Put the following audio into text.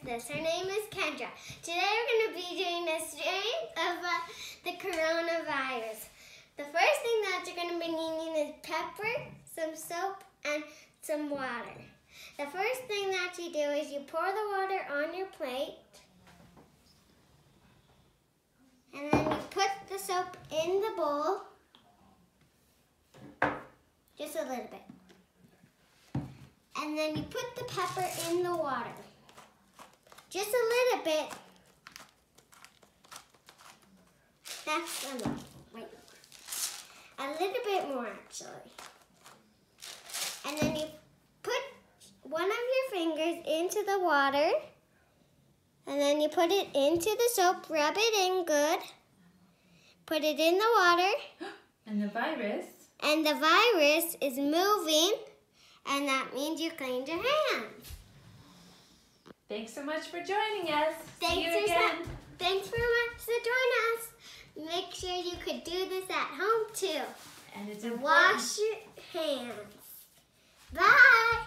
this. Her name is Kendra. Today we're going to be doing a strain of the coronavirus. The first thing that you're going to be needing is pepper, some soap, and some water. The first thing that you do is you pour the water on your plate. And then you put the soap in the bowl. Just a little bit. And then you put the pepper in the water. Just a little bit. That's enough. Wait. A little bit more, actually. And then you put one of your fingers into the water. And then you put it into the soap. Rub it in good. Put it in the water. And the virus? And the virus is moving. And that means you cleaned your hands. Thanks so much for joining us. See you Thanks again. Thanks very much for joining us. Make sure you could do this at home too. And it's And important. wash your hands. Bye.